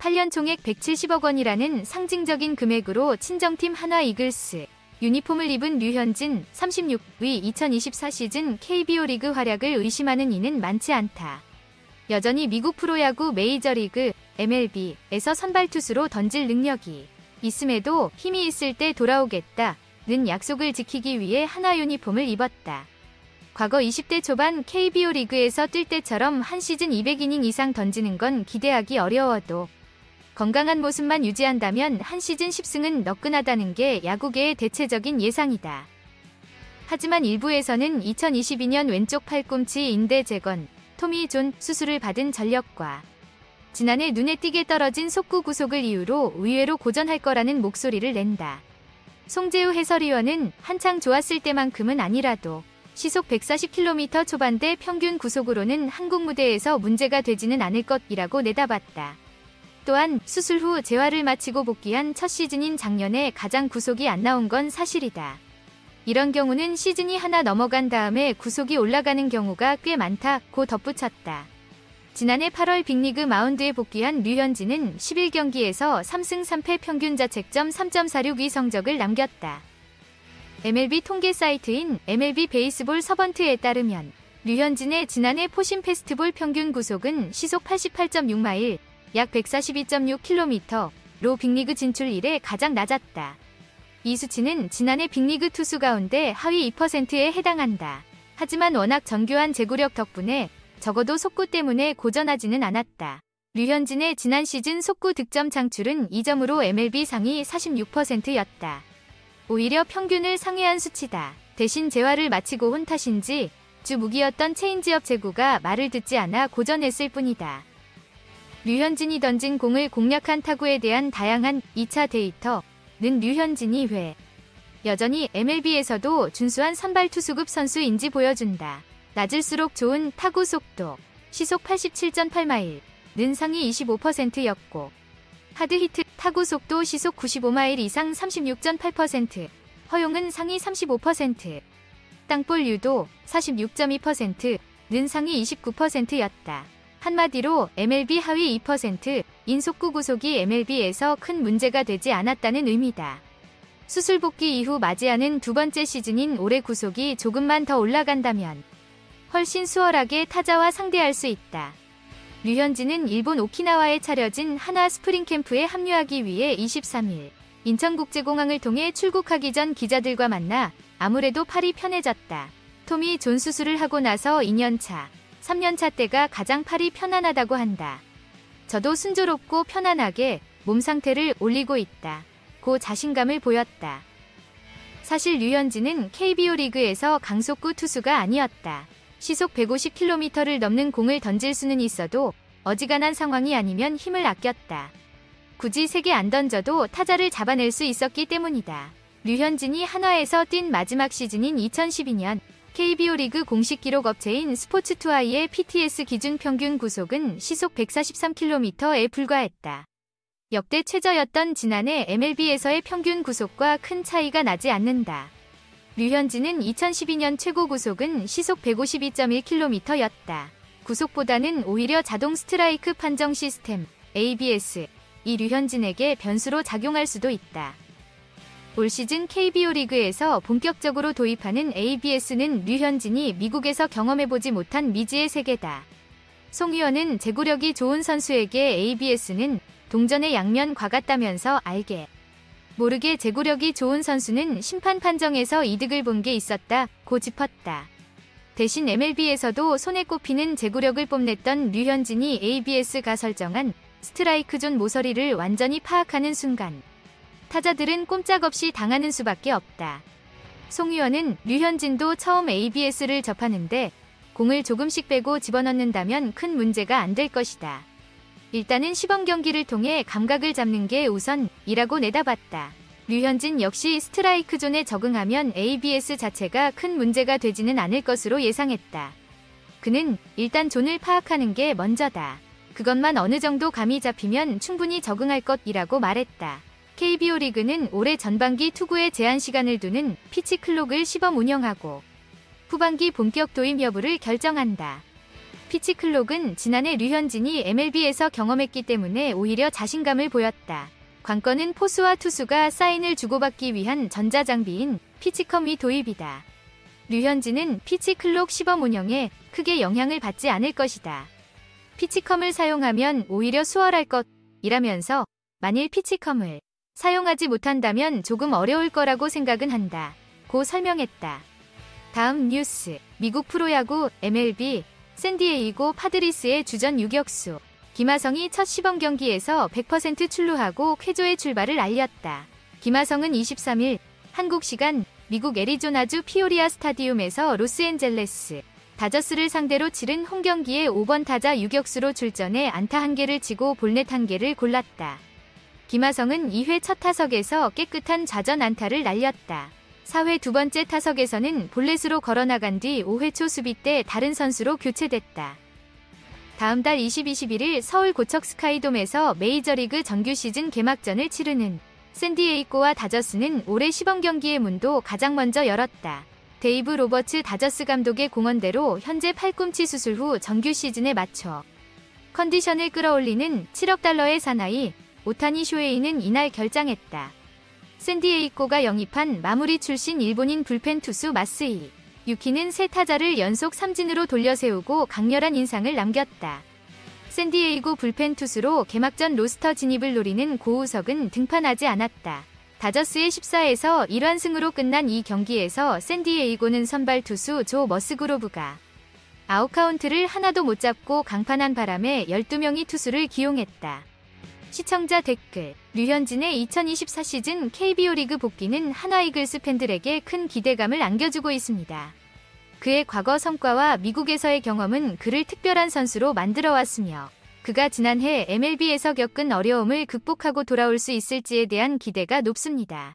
8년 총액 170억 원이라는 상징적인 금액으로 친정팀 한화 이글스 유니폼을 입은 류현진 36위 2024 시즌 KBO 리그 활약을 의심하는 이는 많지 않다. 여전히 미국 프로야구 메이저리그 MLB에서 선발 투수로 던질 능력이 있음에도 힘이 있을 때 돌아오겠다는 약속을 지키기 위해 한화 유니폼을 입었다. 과거 20대 초반 KBO 리그에서 뛸 때처럼 한 시즌 200이닝 이상 던지는 건 기대하기 어려워도 건강한 모습만 유지한다면 한 시즌 10승은 너끈하다는 게 야구계의 대체적인 예상이다. 하지만 일부에서는 2022년 왼쪽 팔꿈치 인대 재건, 토미 존 수술을 받은 전력과 지난해 눈에 띄게 떨어진 속구 구속을 이유로 의외로 고전할 거라는 목소리를 낸다. 송재우 해설위원은 한창 좋았을 때만큼은 아니라도 시속 140km 초반대 평균 구속으로는 한국 무대에서 문제가 되지는 않을 것이라고 내다봤다. 또한 수술 후 재활을 마치고 복귀한 첫 시즌인 작년에 가장 구속이 안 나온 건 사실이다. 이런 경우는 시즌이 하나 넘어간 다음에 구속이 올라가는 경우가 꽤 많다고 덧붙였다. 지난해 8월 빅리그 마운드에 복귀한 류현진은 11경기에서 3승 3패 평균 자책점 3.46의 성적을 남겼다. MLB 통계 사이트인 MLB 베이스볼 서번트에 따르면 류현진의 지난해 포심 페스티벌 평균 구속은 시속 88.6마일, 약 142.6km로 빅리그 진출 이래 가장 낮았다. 이 수치는 지난해 빅리그 투수 가운데 하위 2%에 해당한다. 하지만 워낙 정교한 제구력 덕분에 적어도 속구 때문에 고전하지는 않았다. 류현진의 지난 시즌 속구 득점 창출은 2점으로 MLB 상위 46%였다. 오히려 평균을 상회한 수치다. 대신 재활을 마치고 온 탓인지 주 무기였던 체인지업 제구가 말을 듣지 않아 고전했을 뿐이다. 류현진이 던진 공을 공략한 타구에 대한 다양한 2차 데이터는 류현진이 여전히 MLB에서도 준수한 선발 투수급 선수인지 보여준다. 낮을수록 좋은 타구 속도, 시속 87.8마일는 상위 25%였고 하드히트 타구 속도 시속 95마일 이상 36.8%, 허용은 상위 35%, 땅볼 유도 46.2%는 상위 29%였다. 한마디로 MLB 하위 2%인 속구 구속이 MLB에서 큰 문제가 되지 않았다는 의미다. 수술 복귀 이후 맞이하는 두 번째 시즌인 올해 구속이 조금만 더 올라간다면 훨씬 수월하게 타자와 상대할 수 있다. 류현진은 일본 오키나와에 차려진 한화 스프링 캠프에 합류하기 위해 23일 인천국제공항을 통해 출국하기 전 기자들과 만나 아무래도 팔이 편해졌다. 토미 존 수술을 하고 나서 2년차, 3년차 때가 가장 팔이 편안하다고 한다. 저도 순조롭고 편안하게 몸 상태를 올리고 있다. 고 자신감을 보였다. 사실 류현진은 KBO 리그에서 강속구 투수가 아니었다. 시속 150km를 넘는 공을 던질 수는 있어도 어지간한 상황이 아니면 힘을 아꼈다. 굳이 세게 안 던져도 타자를 잡아낼 수 있었기 때문이다. 류현진이 한화에서 뛴 마지막 시즌인 2012년 KBO 리그 공식 기록 업체인 스포츠2i의 PTS 기준 평균 구속은 시속 143km에 불과했다. 역대 최저였던 지난해 MLB에서의 평균 구속과 큰 차이가 나지 않는다. 류현진은 2012년 최고 구속은 시속 152.1km였다. 구속보다는 오히려 자동 스트라이크 판정 시스템 ABS 이 류현진에게 변수로 작용할 수도 있다. 올 시즌 KBO 리그에서 본격적으로 도입하는 ABS는 류현진이 미국에서 경험해보지 못한 미지의 세계다. 송 의원은 제구력이 좋은 선수에게 ABS는 동전의 양면과 같다면서 알게 모르게 제구력이 좋은 선수는 심판 판정에서 이득을 본 게 있었다고 짚었다. 대신 MLB에서도 손에 꼽히는 제구력을 뽐냈던 류현진이 ABS가 설정한 스트라이크 존 모서리를 완전히 파악하는 순간 타자들은 꼼짝없이 당하는 수밖에 없다. 송 의원은 류현진도 처음 ABS를 접하는데 공을 조금씩 빼고 집어넣는다면 큰 문제가 안 될 것이다. 일단은 시범 경기를 통해 감각을 잡는 게 우선이라고 내다봤다. 류현진 역시 스트라이크 존에 적응하면 ABS 자체가 큰 문제가 되지는 않을 것으로 예상했다. 그는 일단 존을 파악하는 게 먼저다. 그것만 어느 정도 감이 잡히면 충분히 적응할 것이라고 말했다. KBO 리그는 올해 전반기 투구에 제한 시간을 두는 피치 클록을 시범 운영하고 후반기 본격 도입 여부를 결정한다. 피치 클록은 지난해 류현진이 MLB에서 경험했기 때문에 오히려 자신감을 보였다. 관건은 포수와 투수가 사인을 주고받기 위한 전자장비인 피치컴의 도입이다. 류현진은 피치 클록 시범 운영에 크게 영향을 받지 않을 것이다. 피치컴을 사용하면 오히려 수월할 것이라면서 만일 피치컴을 사용하지 못한다면 조금 어려울 거라고 생각은 한다. 고 설명했다. 다음 뉴스. 미국 프로야구 MLB 샌디에이고 파드리스의 주전 유격수 김하성이 첫 시범 경기에서 100% 출루하고 쾌조의 출발을 알렸다. 김하성은 23일 한국 시간 미국 애리조나주 피오리아 스타디움에서 로스앤젤레스 다저스를 상대로 치른 홈경기에 5번 타자 유격수로 출전해 안타 1개를 치고 볼넷 1개를 골랐다. 김하성은 2회 첫 타석에서 깨끗한 좌전 안타를 날렸다. 4회 두 번째 타석에서는 볼넷으로 걸어나간 뒤 5회 초 수비 때 다른 선수로 교체됐다. 다음 달 21일 서울 고척 스카이돔에서 메이저리그 정규 시즌 개막전을 치르는 샌디에이고와 다저스는 올해 시범 경기의 문도 가장 먼저 열었다. 데이브 로버츠 다저스 감독의 공언대로 현재 팔꿈치 수술 후 정규 시즌에 맞춰 컨디션을 끌어올리는 7억 달러의 사나이 오타니 쇼헤이는 이날 결장했다. 샌디에이고가 영입한 마무리 출신 일본인 불펜 투수 마스이 유키는 세 타자를 연속 삼진으로 돌려세우고 강렬한 인상을 남겼다. 샌디에이고 불펜 투수로 개막전 로스터 진입을 노리는 고우석은 등판하지 않았다. 다저스의 14에서 1완승으로 끝난 이 경기에서 샌디에이고는 선발 투수 조 머스그로브가 아웃카운트를 하나도 못 잡고 강판한 바람에 12명이 투수를 기용했다. 시청자 댓글. 류현진의 2024 시즌 KBO 리그 복귀는 한화 이글스 팬들에게 큰 기대감을 안겨주고 있습니다. 그의 과거 성과와 미국에서의 경험은 그를 특별한 선수로 만들어왔으며 그가 지난해 MLB에서 겪은 어려움을 극복하고 돌아올 수 있을지에 대한 기대가 높습니다.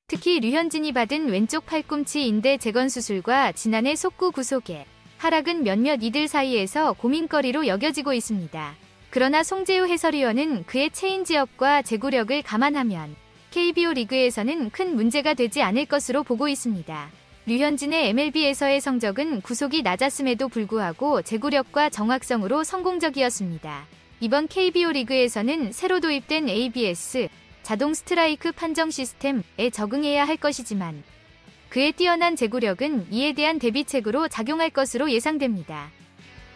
특히 류현진이 받은 왼쪽 팔꿈치 인대 재건 수술과 지난해 속구 구속의 하락은 몇몇 이들 사이에서 고민거리로 여겨지고 있습니다. 그러나 송재우 해설위원은 그의 체인지업과 제구력을 감안하면 KBO 리그에서는 큰 문제가 되지 않을 것으로 보고 있습니다. 류현진의 MLB에서의 성적은 구속이 낮았음에도 불구하고 제구력과 정확성으로 성공적이었습니다. 이번 KBO 리그에서는 새로 도입된 ABS 자동 스트라이크 판정 시스템에 적응해야 할 것이지만 그의 뛰어난 제구력은 이에 대한 대비책으로 작용할 것으로 예상됩니다.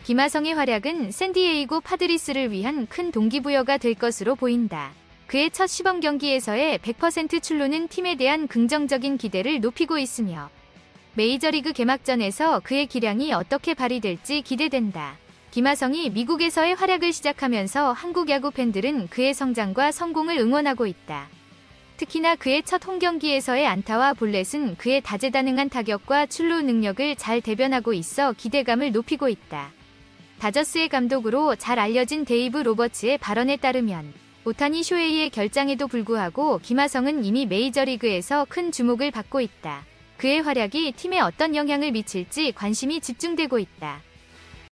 김하성의 활약은 샌디에이고 파드리스를 위한 큰 동기부여가 될 것으로 보인다. 그의 첫 시범 경기에서의 100% 출루는 팀에 대한 긍정적인 기대를 높이고 있으며 메이저리그 개막전에서 그의 기량이 어떻게 발휘될지 기대된다. 김하성이 미국에서의 활약을 시작하면서 한국 야구 팬들은 그의 성장과 성공을 응원하고 있다. 특히나 그의 첫 홈경기에서의 안타와 볼넷은 그의 다재다능한 타격과 출루 능력을 잘 대변하고 있어 기대감을 높이고 있다. 다저스의 감독으로 잘 알려진 데이브 로버츠의 발언에 따르면 오타니 쇼헤이의 결장에도 불구하고 김하성은 이미 메이저리그에서 큰 주목을 받고 있다. 그의 활약이 팀에 어떤 영향을 미칠지 관심이 집중되고 있다.